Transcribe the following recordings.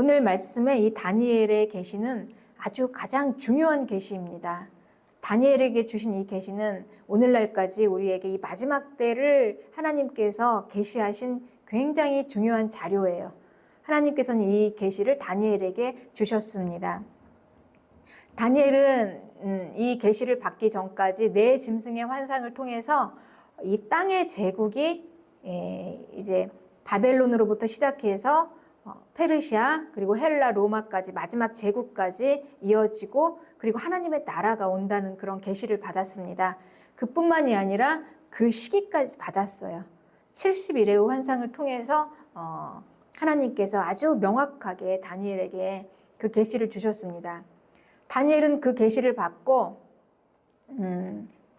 오늘 말씀의 이 다니엘의 계시는 아주 가장 중요한 계시입니다. 다니엘에게 주신 이 계시는 오늘날까지 우리에게 이 마지막 때를 하나님께서 계시하신 굉장히 중요한 자료예요. 하나님께서는 이 계시를 다니엘에게 주셨습니다. 다니엘은 이 계시를 받기 전까지 네 짐승의 환상을 통해서 이 땅의 제국이 이제 바벨론으로부터 시작해서 페르시아 그리고 헬라 로마까지 마지막 제국까지 이어지고 그리고 하나님의 나라가 온다는 그런 계시를 받았습니다. 그뿐만이 아니라 그 시기까지 받았어요. 70일의 환상을 통해서 하나님께서 아주 명확하게 다니엘에게 그 계시를 주셨습니다. 다니엘은 그 계시를 받고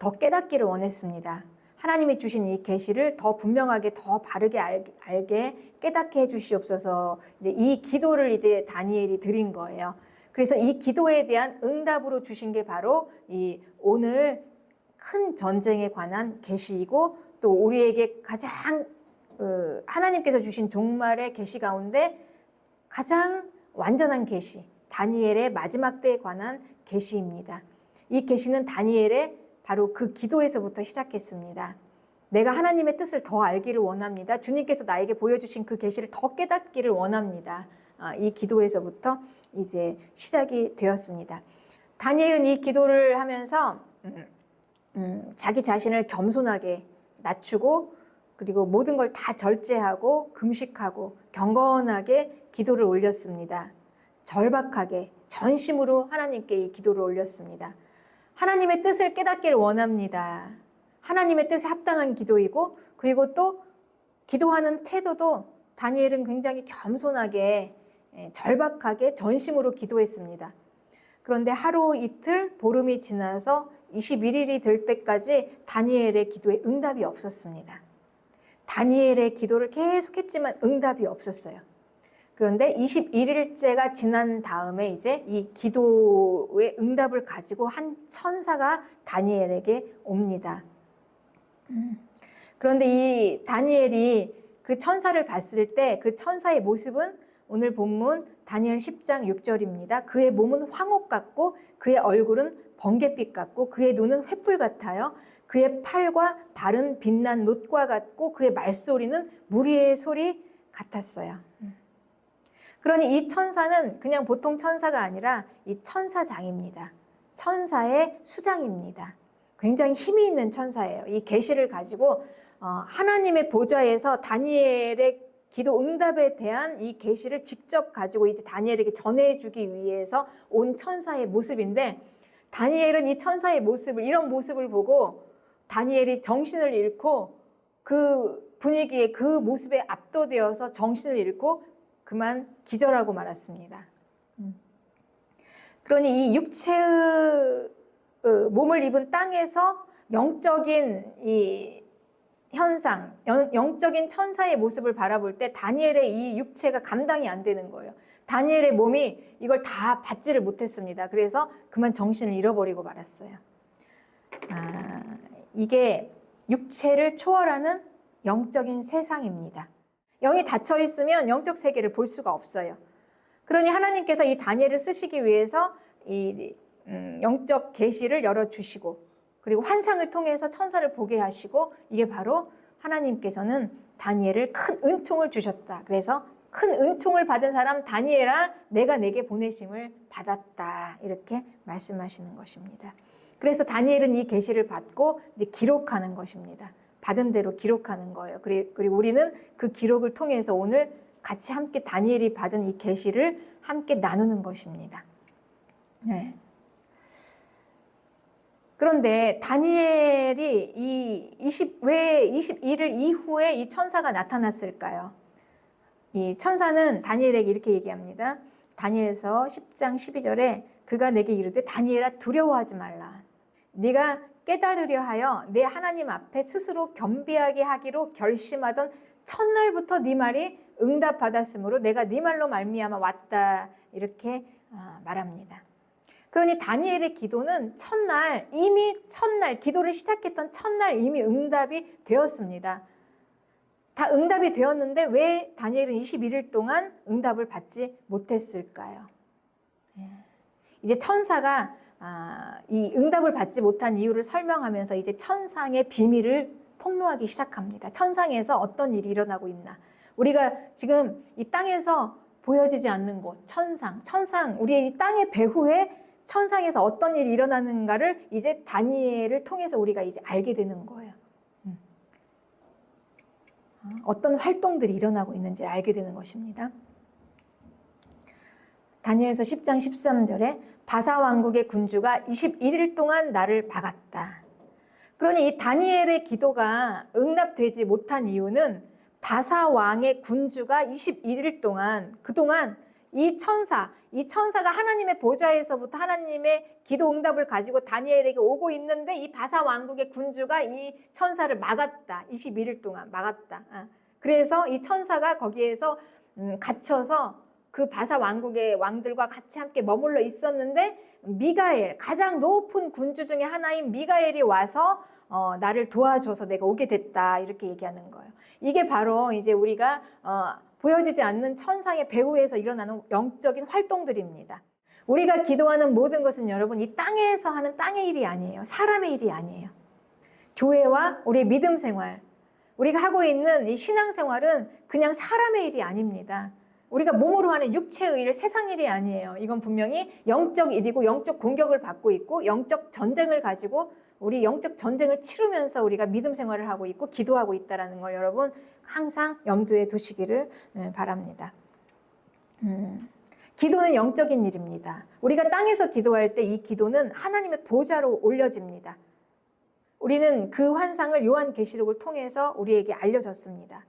더 깨닫기를 원했습니다. 하나님이 주신 이 계시를 더 분명하게 더 바르게 알게 깨닫게 해 주시옵소서. 이제 이 기도를 이제 다니엘이 드린 거예요. 그래서 이 기도에 대한 응답으로 주신 게 바로 이 오늘 큰 전쟁에 관한 계시이고 또 우리에게 가장 하나님께서 주신 종말의 계시 가운데 가장 완전한 계시, 다니엘의 마지막 때에 관한 계시입니다. 이 계시는 다니엘의 바로 그 기도에서부터 시작했습니다. 내가 하나님의 뜻을 더 알기를 원합니다. 주님께서 나에게 보여주신 그 계시를 더 깨닫기를 원합니다. 이 기도에서부터 이제 시작이 되었습니다. 다니엘은 이 기도를 하면서 자기 자신을 겸손하게 낮추고 그리고 모든 걸 다 절제하고 금식하고 경건하게 기도를 올렸습니다. 절박하게 전심으로 하나님께 이 기도를 올렸습니다. 하나님의 뜻을 깨닫기를 원합니다. 하나님의 뜻에 합당한 기도이고 그리고 또 기도하는 태도도 다니엘은 굉장히 겸손하게 절박하게 전심으로 기도했습니다. 그런데 하루 이틀 보름이 지나서 21일이 될 때까지 다니엘의 기도에 응답이 없었습니다. 다니엘의 기도를 계속했지만 응답이 없었어요. 그런데 21일째가 지난 다음에 이제 이 기도의 응답을 가지고 한 천사가 다니엘에게 옵니다. 그런데 이 다니엘이 그 천사를 봤을 때 그 천사의 모습은 오늘 본문 다니엘 10장 6절입니다. 그의 몸은 황옥 같고 그의 얼굴은 번갯빛 같고 그의 눈은 횃불 같아요. 그의 팔과 발은 빛난 놋과 같고 그의 말소리는 무리의 소리 같았어요. 그러니 이 천사는 그냥 보통 천사가 아니라 이 천사장입니다. 천사의 수장입니다. 굉장히 힘이 있는 천사예요. 이 계시를 가지고 하나님의 보좌에서 다니엘의 기도 응답에 대한 이 계시를 직접 가지고 이제 다니엘에게 전해주기 위해서 온 천사의 모습인데 다니엘은 이 천사의 모습을 이런 모습을 보고 다니엘이 정신을 잃고 그 분위기에 그 모습에 압도되어서 정신을 잃고 그만 기절하고 말았습니다. 그러니 이 육체의 몸을 입은 땅에서 영적인 이 현상, 영적인 천사의 모습을 바라볼 때 다니엘의 이 육체가 감당이 안 되는 거예요. 다니엘의 몸이 이걸 다 받지를 못했습니다. 그래서 그만 정신을 잃어버리고 말았어요. 이게 육체를 초월하는 영적인 세상입니다. 영이 닫혀 있으면 영적 세계를 볼 수가 없어요. 그러니 하나님께서 이 다니엘을 쓰시기 위해서 이 영적 계시를 열어주시고 그리고 환상을 통해서 천사를 보게 하시고 이게 바로 하나님께서는 다니엘을 큰 은총을 주셨다. 그래서 큰 은총을 받은 사람 다니엘아 내가 내게 보내심을 받았다. 이렇게 말씀하시는 것입니다. 그래서 다니엘은 이 계시를 받고 이제 기록하는 것입니다. 받은 대로 기록하는 거예요. 그리고 우리는 그 기록을 통해서 오늘 같이 함께 다니엘이 받은 이 계시를 함께 나누는 것입니다. 네. 그런데 다니엘이 왜 21일 이후에 이 천사가 나타났을까요? 이 천사는 다니엘에게 이렇게 얘기합니다. 다니엘서 10장 12절에 그가 내게 이르되 다니엘아 두려워하지 말라. 네가 깨달으려 하여 내 하나님 앞에 스스로 겸비하게 하기로 결심하던 첫날부터 네 말이 응답받았으므로 내가 네 말로 말미암아 왔다. 이렇게 말합니다. 그러니 다니엘의 기도는 이미 첫날 기도를 시작했던 첫날 이미 응답이 되었습니다. 다 응답이 되었는데 왜 다니엘은 21일 동안 응답을 받지 못했을까요? 이제 천사가 이 응답을 받지 못한 이유를 설명하면서 이제 천상의 비밀을 폭로하기 시작합니다. 천상에서 어떤 일이 일어나고 있나. 우리가 지금 이 땅에서 보여지지 않는 곳, 천상, 우리의 이 땅의 배후에 천상에서 어떤 일이 일어나는가를 이제 다니엘을 통해서 우리가 이제 알게 되는 거예요. 어떤 활동들이 일어나고 있는지 알게 되는 것입니다. 다니엘서 10장 13절에 바사 왕국의 군주가 21일 동안 나를 막았다. 그러니 이 다니엘의 기도가 응답되지 못한 이유는 바사 왕의 군주가 21일 동안 그동안 이 천사가 하나님의 보좌에서부터 하나님의 기도 응답을 가지고 다니엘에게 오고 있는데 이 바사 왕국의 군주가 이 천사를 막았다. 21일 동안 막았다. 그래서 이 천사가 거기에서 갇혀서 그 바사 왕국의 왕들과 같이 함께 머물러 있었는데 미가엘, 가장 높은 군주 중에 하나인 미가엘이 와서 나를 도와줘서 내가 오게 됐다. 이렇게 얘기하는 거예요. 이게 바로 이제 우리가 보여지지 않는 천상의 배후에서 일어나는 영적인 활동들입니다. 우리가 기도하는 모든 것은 여러분 이 땅에서 하는 땅의 일이 아니에요. 사람의 일이 아니에요. 교회와 우리의 믿음 생활, 우리가 하고 있는 이 신앙생활은 그냥 사람의 일이 아닙니다. 우리가 몸으로 하는 육체의 일, 세상 일이 아니에요. 이건 분명히 영적 일이고 영적 공격을 받고 있고 영적 전쟁을 가지고 우리 영적 전쟁을 치르면서 우리가 믿음 생활을 하고 있고 기도하고 있다는 걸 여러분 항상 염두에 두시기를 바랍니다. 기도는 영적인 일입니다. 우리가 땅에서 기도할 때 이 기도는 하나님의 보좌로 올려집니다. 우리는 그 환상을 요한계시록을 통해서 우리에게 알려졌습니다.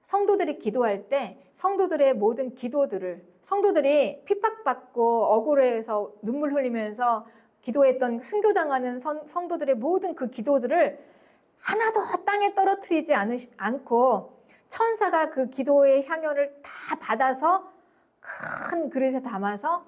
성도들이 기도할 때 성도들의 모든 기도들을 성도들이 핍박받고 억울해서 눈물 흘리면서 기도했던 순교당하는 성도들의 모든 그 기도들을 하나도 땅에 떨어뜨리지 않고 천사가 그 기도의 향연을 다 받아서 큰 그릇에 담아서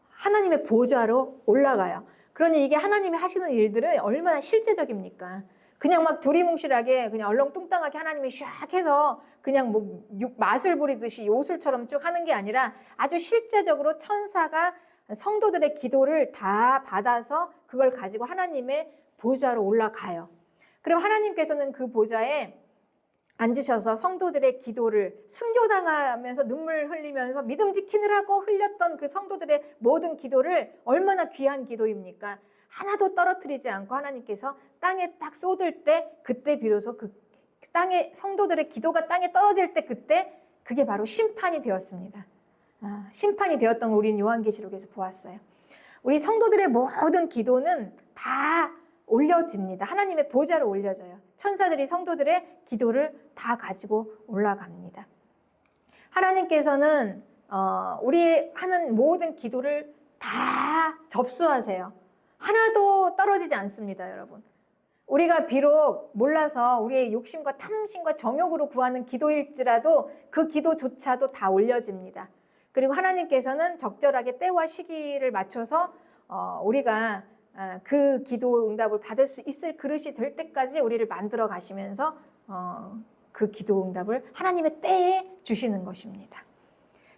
하나님의 보좌로 올라가요. 그러니 이게 하나님이 하시는 일들은 얼마나 실제적입니까? 그냥 막 두리뭉실하게 그냥 얼렁뚱땅하게 하나님이 샥 해서 그냥 뭐 마술 부리듯이 요술처럼 쭉 하는 게 아니라 아주 실제적으로 천사가 성도들의 기도를 다 받아서 그걸 가지고 하나님의 보좌로 올라가요. 그럼 하나님께서는 그 보좌에 앉으셔서 성도들의 기도를 순교당하면서 눈물 흘리면서 믿음 지키느라고 흘렸던 그 성도들의 모든 기도를 얼마나 귀한 기도입니까? 하나도 떨어뜨리지 않고 하나님께서 땅에 딱 쏟을 때 그때 비로소 그 땅에 성도들의 기도가 땅에 떨어질 때 그때 그게 바로 심판이 되었습니다. 심판이 되었던 걸 우리는 요한계시록에서 보았어요. 우리 성도들의 모든 기도는 다 올려집니다. 하나님의 보좌로 올려져요. 천사들이 성도들의 기도를 다 가지고 올라갑니다. 하나님께서는 우리 하는 모든 기도를 다 접수하세요. 하나도 떨어지지 않습니다, 여러분. 우리가 비록 몰라서 우리의 욕심과 탐심과 정욕으로 구하는 기도일지라도 그 기도조차도 다 올려집니다. 그리고 하나님께서는 적절하게 때와 시기를 맞춰서 우리가 그 기도 응답을 받을 수 있을 그릇이 될 때까지 우리를 만들어 가시면서 그 기도 응답을 하나님의 때에 주시는 것입니다.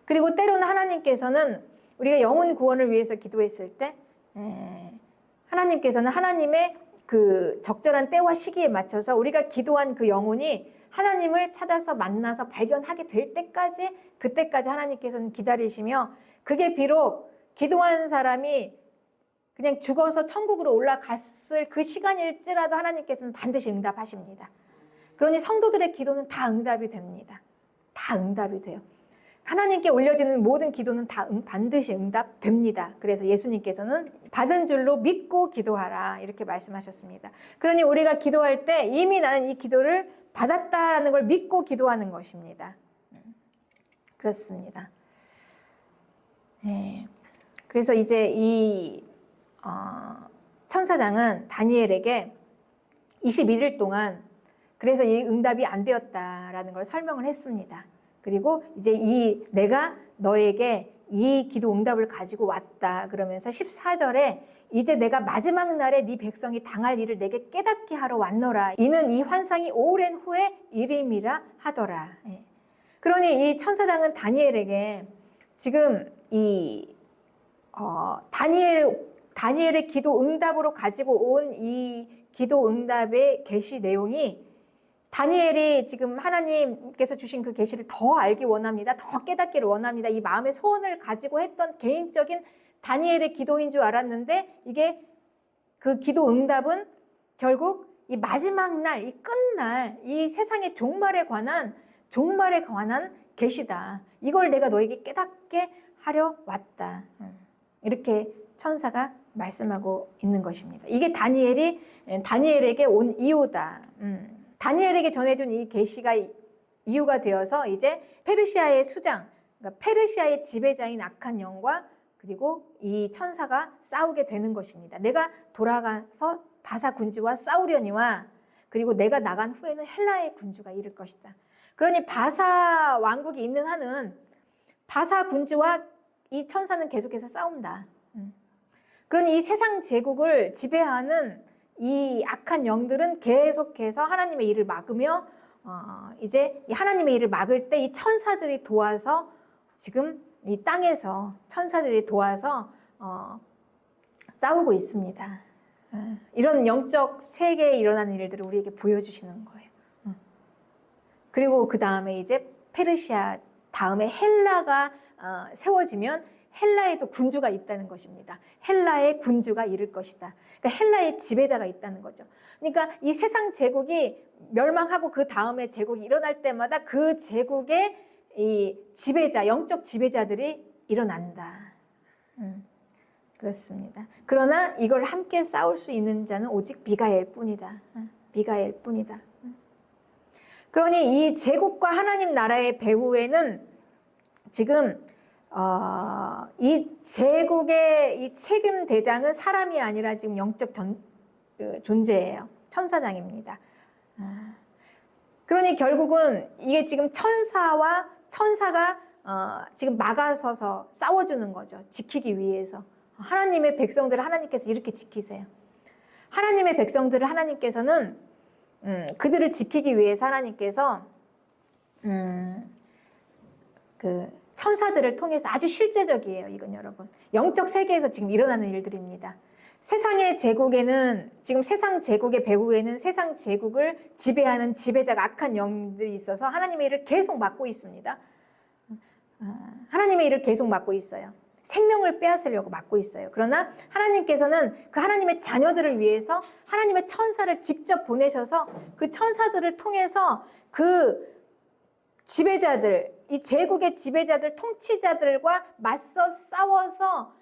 그리고 때로는 하나님께서는 우리가 영혼 구원을 위해서 기도했을 때 하나님께서는 하나님의 그 적절한 때와 시기에 맞춰서 우리가 기도한 그 영혼이 하나님을 찾아서 만나서 발견하게 될 때까지 그때까지 하나님께서는 기다리시며 그게 비록 기도한 사람이 그냥 죽어서 천국으로 올라갔을 그 시간일지라도 하나님께서는 반드시 응답하십니다. 그러니 성도들의 기도는 다 응답이 됩니다. 다 응답이 돼요. 하나님께 올려지는 모든 기도는 다 반드시 응답됩니다. 그래서 예수님께서는 받은 줄로 믿고 기도하라 이렇게 말씀하셨습니다. 그러니 우리가 기도할 때 이미 나는 이 기도를 받았다라는 걸 믿고 기도하는 것입니다. 그렇습니다. 네. 그래서 이제 이 천사장은 다니엘에게 21일 동안 그래서 이 응답이 안 되었다라는 걸 설명을 했습니다. 그리고 이제 내가 너에게 이 기도 응답을 가지고 왔다. 그러면서 14절에 이제 내가 마지막 날에 네 백성이 당할 일을 내게 깨닫게 하러 왔노라. 이는 이 환상이 오랜 후에 이름이라 하더라. 예. 그러니 이 천사장은 다니엘에게 지금 이 다니엘의 기도 응답으로 가지고 온 이 기도 응답의 계시 내용이 다니엘이 지금 하나님께서 주신 그 계시를 더 알기 원합니다. 더 깨닫기를 원합니다. 이 마음의 소원을 가지고 했던 개인적인 다니엘의 기도인 줄 알았는데 이게 그 기도 응답은 결국 이 마지막 날, 이 끝날, 이 세상의 종말에 관한 계시다. 이걸 내가 너에게 깨닫게 하려 왔다. 이렇게 천사가 말씀하고 있는 것입니다. 이게 다니엘에게 온 이유다. 다니엘에게 전해준 이 계시가 이유가 되어서 이제 페르시아의 수장, 그러니까 페르시아의 지배자인 악한 영과 그리고 이 천사가 싸우게 되는 것입니다. 내가 돌아가서 바사 군주와 싸우려니와 그리고 내가 나간 후에는 헬라의 군주가 이를 것이다. 그러니 바사 왕국이 있는 한은 바사 군주와 이 천사는 계속해서 싸운다. 그러니 이 세상 제국을 지배하는 이 악한 영들은 계속해서 하나님의 일을 막으며 이제 이 하나님의 일을 막을 때 이 천사들이 도와서 지금 이 땅에서 천사들이 도와서 싸우고 있습니다. 이런 영적 세계에 일어나는 일들을 우리에게 보여주시는 거예요. 그리고 그 다음에 이제 페르시아 다음에 헬라가 세워지면 헬라에도 군주가 있다는 것입니다. 헬라의 군주가 이를 것이다. 그러니까 헬라의 지배자가 있다는 거죠. 그러니까 이 세상 제국이 멸망하고 그 다음에 제국이 일어날 때마다 그 제국의 이 지배자, 영적 지배자들이 일어난다. 그렇습니다. 그러나 이걸 함께 싸울 수 있는 자는 오직 미가엘 뿐이다. 미가엘 뿐이다. 그러니 이 제국과 하나님 나라의 배후에는 지금 이 제국의 이 책임 대장은 사람이 아니라 지금 영적 존재예요. 천사장입니다. 그러니 결국은 이게 지금 천사가 지금 막아서서 싸워주는 거죠. 지키기 위해서. 하나님의 백성들을 하나님께서 이렇게 지키세요. 하나님의 백성들을 하나님께서는 그들을 지키기 위해서 하나님께서 그 천사들을 통해서 아주 실제적이에요. 이건 여러분. 영적 세계에서 지금 일어나는 일들입니다. 세상의 제국에는 지금 세상 제국의 배후에는 세상 제국을 지배하는 지배자가 악한 영들이 있어서 하나님의 일을 계속 막고 있습니다. 하나님의 일을 계속 막고 있어요. 생명을 빼앗으려고 막고 있어요. 그러나 하나님께서는 그 하나님의 자녀들을 위해서 하나님의 천사를 직접 보내셔서 그 천사들을 통해서 그 지배자들, 이 제국의 지배자들, 통치자들과 맞서 싸워서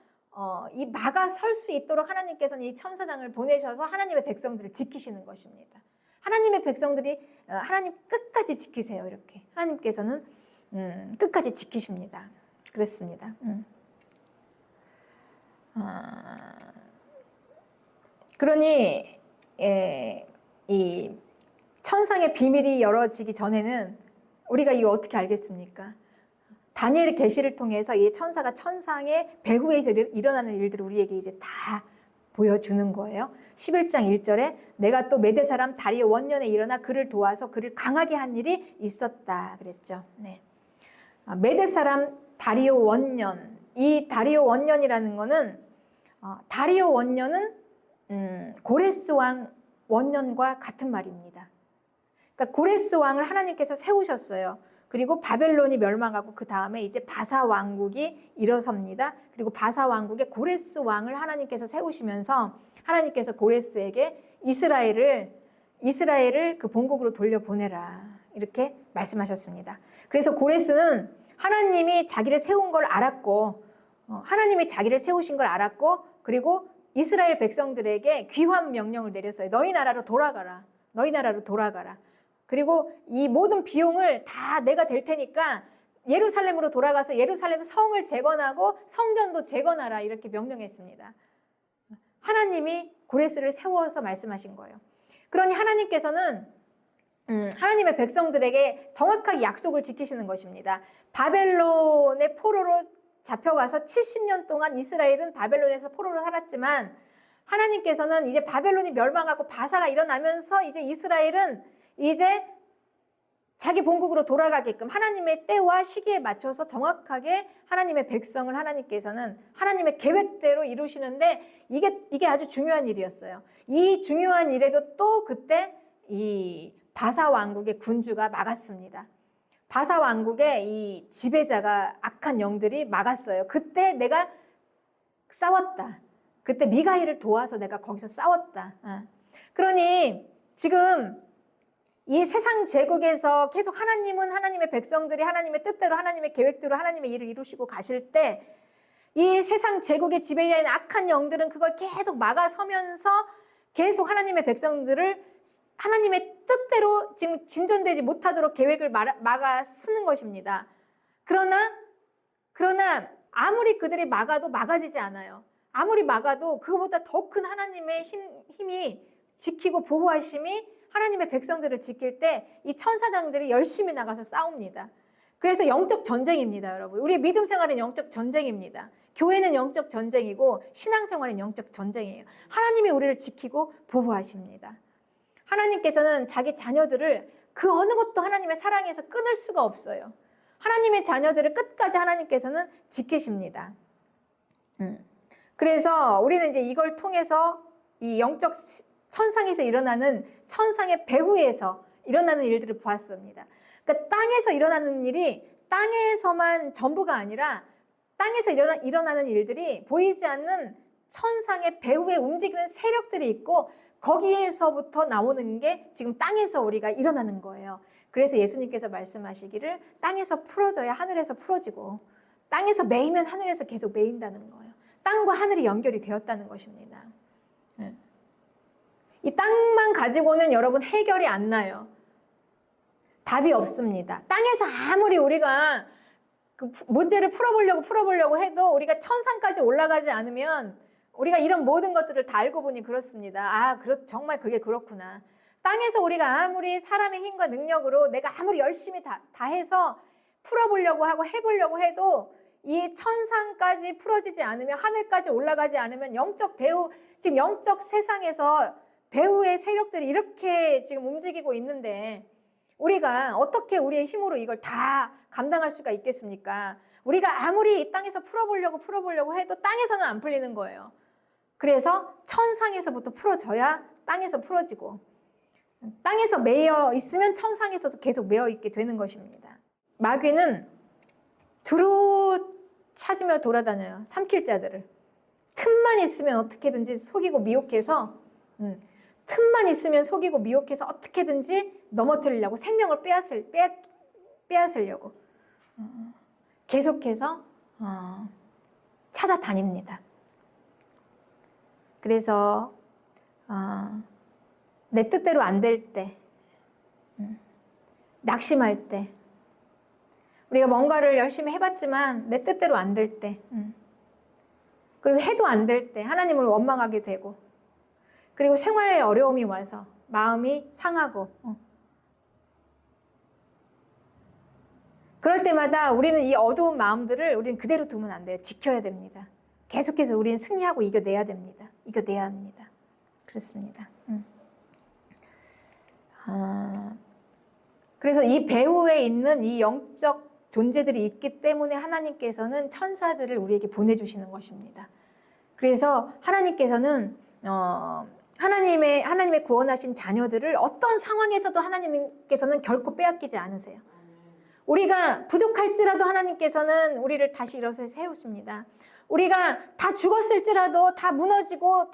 이 막아설 수 있도록 하나님께서는 이 천사장을 보내셔서 하나님의 백성들을 지키시는 것입니다. 하나님의 백성들이 하나님 끝까지 지키세요. 이렇게 하나님께서는 끝까지 지키십니다. 그렇습니다. 그러니 이 천상의 비밀이 열어지기 전에는 우리가 이걸 어떻게 알겠습니까? 다니엘의 계시를 통해서 이 천사가 천상의 배후에서 일어나는 일들을 우리에게 이제 다 보여주는 거예요. 11장 1절에 내가 또 메대 사람 다리오 원년에 일어나 그를 도와서 그를 강하게 한 일이 있었다 그랬죠. 네. 메대 사람 다리오 원년, 이 다리오 원년이라는 거는 다리오 원년은 고레스 왕 원년과 같은 말입니다. 그러니까 고레스 왕을 하나님께서 세우셨어요. 그리고 바벨론이 멸망하고 그 다음에 이제 바사 왕국이 일어섭니다. 그리고 바사 왕국의 고레스 왕을 하나님께서 세우시면서 하나님께서 고레스에게 이스라엘을 그 본국으로 돌려보내라 이렇게 말씀하셨습니다. 그래서 고레스는 하나님이 자기를 세운 걸 알았고 하나님이 자기를 세우신 걸 알았고 그리고 이스라엘 백성들에게 귀환 명령을 내렸어요. 너희 나라로 돌아가라. 너희 나라로 돌아가라. 그리고 이 모든 비용을 다 내가 댈 테니까 예루살렘으로 돌아가서 예루살렘 성을 재건하고 성전도 재건하라 이렇게 명령했습니다. 하나님이 고레스를 세워서 말씀하신 거예요. 그러니 하나님께서는 하나님의 백성들에게 정확하게 약속을 지키시는 것입니다. 바벨론의 포로로 잡혀가서 70년 동안 이스라엘은 바벨론에서 포로로 살았지만 하나님께서는 이제 바벨론이 멸망하고 바사가 일어나면서 이제 이스라엘은 이제 자기 본국으로 돌아가게끔 하나님의 때와 시기에 맞춰서 정확하게 하나님의 백성을 하나님께서는 하나님의 계획대로 이루시는데 이게 아주 중요한 일이었어요. 이 중요한 일에도 또 그때 이 바사 왕국의 군주가 막았습니다. 바사 왕국의 이 지배자가 악한 영들이 막았어요. 그때 내가 싸웠다. 그때 미가엘을 도와서 내가 거기서 싸웠다. 그러니 지금 이 세상 제국에서 계속 하나님은 하나님의 백성들이 하나님의 뜻대로 하나님의 계획대로 하나님의 일을 이루시고 가실 때 이 세상 제국의 지배자인 악한 영들은 그걸 계속 막아서면서 계속 하나님의 백성들을 하나님의 뜻대로 지금 진전되지 못하도록 계획을 막아 쓰는 것입니다. 그러나 아무리 그들이 막아도 막아지지 않아요. 아무리 막아도 그거보다 더 큰 하나님의 힘이 지키고 보호하심이 하나님의 백성들을 지킬 때 이 천사장들이 열심히 나가서 싸웁니다. 그래서 영적 전쟁입니다, 여러분. 우리의 믿음 생활은 영적 전쟁입니다. 교회는 영적 전쟁이고 신앙생활은 영적 전쟁이에요. 하나님이 우리를 지키고 보호하십니다. 하나님께서는 자기 자녀들을 그 어느 것도 하나님의 사랑에서 끊을 수가 없어요. 하나님의 자녀들을 끝까지 하나님께서는 지키십니다. 그래서 우리는 이제 이걸 통해서 이 영적 천상에서 일어나는 천상의 배후에서 일어나는 일들을 보았습니다. 그러니까 땅에서 일어나는 일이 땅에서만 전부가 아니라 땅에서 일어나는 일들이 보이지 않는 천상의 배후에 움직이는 세력들이 있고 거기에서부터 나오는 게 지금 땅에서 우리가 일어나는 거예요. 그래서 예수님께서 말씀하시기를 땅에서 풀어져야 하늘에서 풀어지고 땅에서 매이면 하늘에서 계속 매인다는 거예요. 땅과 하늘이 연결이 되었다는 것입니다. 이 땅만 가지고는 여러분 해결이 안 나요. 답이 없습니다. 땅에서 아무리 우리가 그 문제를 풀어보려고 해도 우리가 천상까지 올라가지 않으면 우리가 이런 모든 것들을 다 알고 보니 그렇습니다. 정말 그게 그렇구나. 땅에서 우리가 아무리 사람의 힘과 능력으로 내가 아무리 열심히 다 해서 풀어보려고 하고 해보려고 해도 이 천상까지 풀어지지 않으면 하늘까지 올라가지 않으면 영적 배후, 지금 영적 세상에서 배후의 세력들이 이렇게 지금 움직이고 있는데 우리가 어떻게 우리의 힘으로 이걸 다 감당할 수가 있겠습니까? 우리가 아무리 이 땅에서 풀어보려고 해도 땅에서는 안 풀리는 거예요. 그래서 천상에서부터 풀어져야 땅에서 풀어지고 땅에서 매여 있으면 천상에서도 계속 매여 있게 되는 것입니다. 마귀는 두루 찾으며 돌아다녀요. 삼킬 자들을. 틈만 있으면 어떻게든지 속이고 미혹해서 틈만 있으면 속이고 미혹해서 어떻게든지 넘어뜨리려고 생명을 빼앗으려고 계속해서 찾아다닙니다. 그래서 내 뜻대로 안 될 때, 낙심할 때, 우리가 뭔가를 열심히 해봤지만 내 뜻대로 안 될 때, 그리고 해도 안 될 때 하나님을 원망하게 되고, 그리고 생활에 어려움이 와서 마음이 상하고, 그럴 때마다 우리는 이 어두운 마음들을 우리는 그대로 두면 안 돼요. 지켜야 됩니다. 계속해서 우리는 승리하고 이겨내야 됩니다. 이겨내야 합니다. 그렇습니다. 그래서 이 배후에 있는 이 영적 존재들이 있기 때문에 하나님께서는 천사들을 우리에게 보내주시는 것입니다. 그래서 하나님께서는 하나님의 구원하신 자녀들을 어떤 상황에서도 하나님께서는 결코 빼앗기지 않으세요. 우리가 부족할지라도 하나님께서는 우리를 다시 일어서 세우십니다. 우리가 다 죽었을지라도 다 무너지고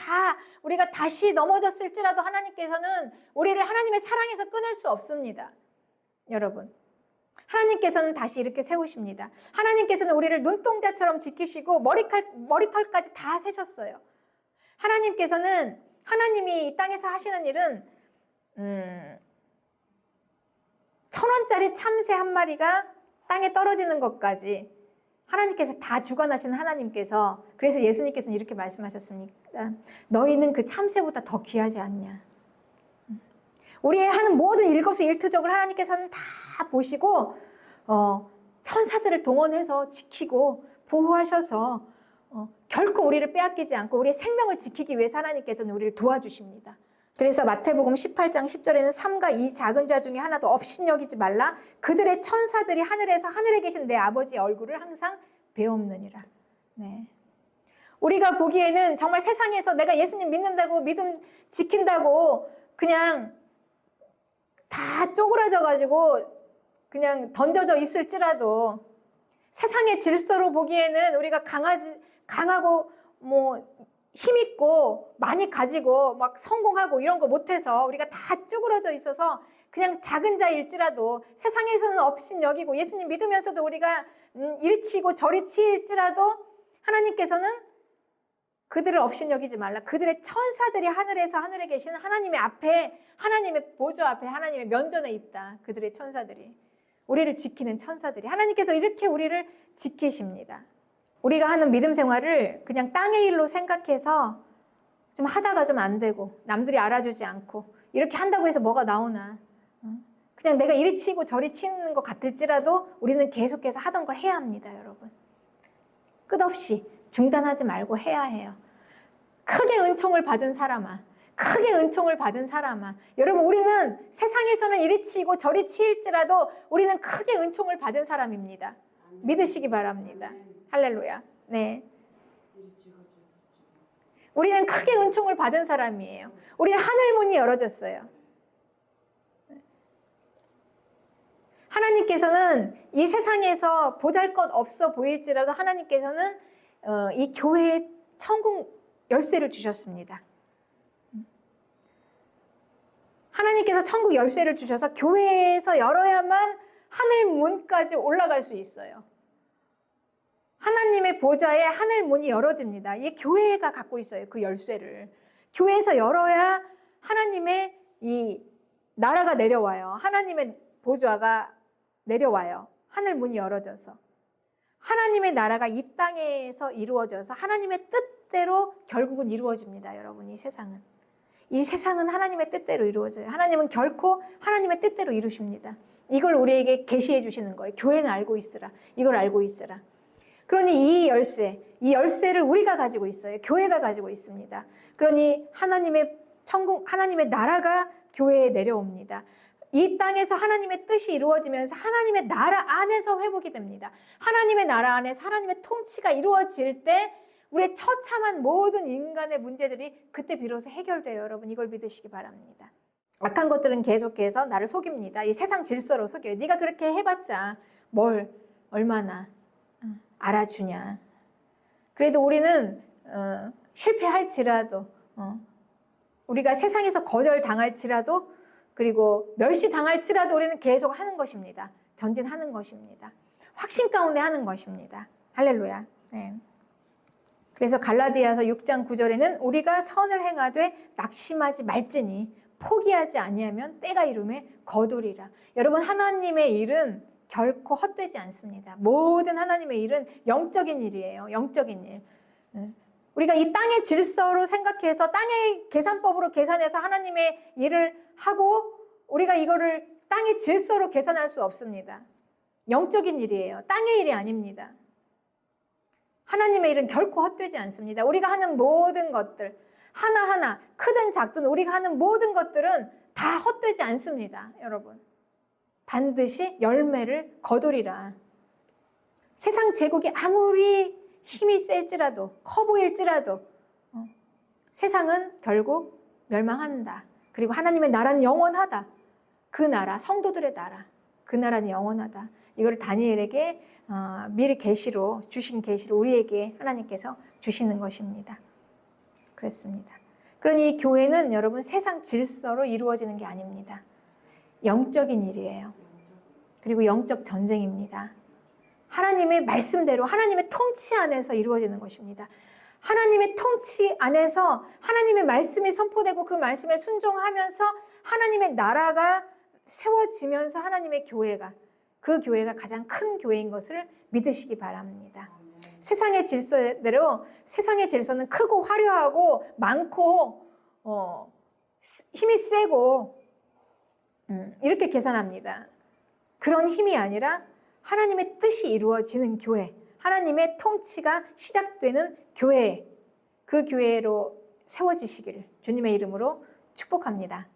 우리가 다시 넘어졌을지라도 하나님께서는 우리를 하나님의 사랑에서 끊을 수 없습니다. 여러분, 하나님께서는 다시 이렇게 세우십니다. 하나님께서는 우리를 눈동자처럼 지키시고 머리털까지 다 세셨어요. 하나님이 이 땅에서 하시는 일은 1,000원짜리 참새 한 마리가 땅에 떨어지는 것까지 하나님께서 다 주관하시는 하나님께서, 그래서 예수님께서는 이렇게 말씀하셨습니다. 너희는 그 참새보다 더 귀하지 않냐. 우리의 하는 모든 일거수일투족을 하나님께서는 다 보시고 천사들을 동원해서 지키고 보호하셔서 결코 우리를 빼앗기지 않고 우리의 생명을 지키기 위해서 하나님께서는 우리를 도와주십니다. 그래서 마태복음 18장 10절에는 삼가 이 작은 자 중에 하나도 업신여기지 말라. 그들의 천사들이 하늘에서 하늘에 계신 내 아버지의 얼굴을 항상 배옵느니라. 네. 우리가 보기에는 정말 세상에서 내가 예수님 믿는다고 믿음 지킨다고 그냥 다 쪼그라져 가지고 그냥 던져져 있을지라도 세상의 질서로 보기에는 우리가 강하고 뭐 힘있고 많이 가지고 막 성공하고 이런 거 못해서 우리가 다 쭈그러져 있어서 그냥 작은 자일지라도 세상에서는 업신여기고 예수님 믿으면서도 우리가 일치고 저리 치일지라도 하나님께서는 그들을 업신여기지 말라. 그들의 천사들이 하늘에서 하늘에 계신 하나님의 앞에 하나님의 보좌 앞에 하나님의 면전에 있다. 그들의 천사들이 우리를 지키는 천사들이 하나님께서 이렇게 우리를 지키십니다. 우리가 하는 믿음 생활을 그냥 땅의 일로 생각해서 좀 하다가 좀 안 되고 남들이 알아주지 않고 이렇게 한다고 해서 뭐가 나오나 그냥 내가 이리 치고 저리 치는 것 같을지라도 우리는 계속해서 하던 걸 해야 합니다. 여러분 끝없이 중단하지 말고 해야 해요. 크게 은총을 받은 사람아, 크게 은총을 받은 사람아, 여러분 우리는 세상에서는 이리 치고 저리 치일지라도 우리는 크게 은총을 받은 사람입니다. 믿으시기 바랍니다. 할렐루야. 네. 우리는 크게 은총을 받은 사람이에요. 우리는 하늘 문이 열어졌어요. 하나님께서는 이 세상에서 보잘것없어 보일지라도 하나님께서는 이 교회에 천국 열쇠를 주셨습니다. 하나님께서 천국 열쇠를 주셔서 교회에서 열어야만 하늘 문까지 올라갈 수 있어요. 하나님의 보좌에 하늘 문이 열어집니다. 이 교회가 갖고 있어요. 그 열쇠를. 교회에서 열어야 하나님의 이 나라가 내려와요. 하나님의 보좌가 내려와요. 하늘 문이 열어져서. 하나님의 나라가 이 땅에서 이루어져서 하나님의 뜻대로 결국은 이루어집니다. 여러분, 이 세상은. 이 세상은 하나님의 뜻대로 이루어져요. 하나님은 결코 하나님의 뜻대로 이루십니다. 이걸 우리에게 계시해 주시는 거예요. 교회는 알고 있으라. 이걸 알고 있으라. 그러니 이 열쇠를 우리가 가지고 있어요. 교회가 가지고 있습니다. 그러니 하나님의 천국, 하나님의 나라가 교회에 내려옵니다. 이 땅에서 하나님의 뜻이 이루어지면서 하나님의 나라 안에서 회복이 됩니다. 하나님의 나라 안에서 하나님의 통치가 이루어질 때 우리의 처참한 모든 인간의 문제들이 그때 비로소 해결돼요. 여러분 이걸 믿으시기 바랍니다. 악한 것들은 계속해서 나를 속입니다. 이 세상 질서로 속여요. 네가 그렇게 해봤자 뭘 얼마나 알아주냐. 그래도 우리는 실패할지라도 우리가 세상에서 거절당할지라도 그리고 멸시당할지라도 우리는 계속 하는 것입니다. 전진하는 것입니다. 확신 가운데 하는 것입니다. 할렐루야. 네. 그래서 갈라디아서 6장 9절에는 우리가 선을 행하되 낙심하지 말지니 포기하지 아니하면 때가 이름에 거두리라. 여러분 하나님의 일은 결코 헛되지 않습니다. 모든 하나님의 일은 영적인 일이에요. 영적인 일. 우리가 이 땅의 질서로 생각해서 땅의 계산법으로 계산해서 하나님의 일을 하고 우리가 이거를 땅의 질서로 계산할 수 없습니다. 영적인 일이에요. 땅의 일이 아닙니다. 하나님의 일은 결코 헛되지 않습니다. 우리가 하는 모든 것들 하나하나 크든 작든 우리가 하는 모든 것들은 다 헛되지 않습니다. 여러분 반드시 열매를 거두리라. 세상 제국이 아무리 힘이 셀지라도 커 보일지라도 세상은 결국 멸망한다. 그리고 하나님의 나라는 영원하다. 그 나라 성도들의 나라 그 나라는 영원하다. 이걸 다니엘에게 미리 계시로 주신 계시를 우리에게 하나님께서 주시는 것입니다. 그렇습니다. 그러니 이 교회는 여러분 세상 질서로 이루어지는 게 아닙니다. 영적인 일이에요. 그리고 영적 전쟁입니다. 하나님의 말씀대로 하나님의 통치 안에서 이루어지는 것입니다. 하나님의 통치 안에서 하나님의 말씀이 선포되고 그 말씀에 순종하면서 하나님의 나라가 세워지면서 하나님의 교회가 그 교회가 가장 큰 교회인 것을 믿으시기 바랍니다. 세상의 질서대로 세상의 질서는 크고 화려하고 많고 힘이 세고 이렇게 계산합니다. 그런 힘이 아니라 하나님의 뜻이 이루어지는 교회, 하나님의 통치가 시작되는 교회, 그 교회로 세워지시기를 주님의 이름으로 축복합니다.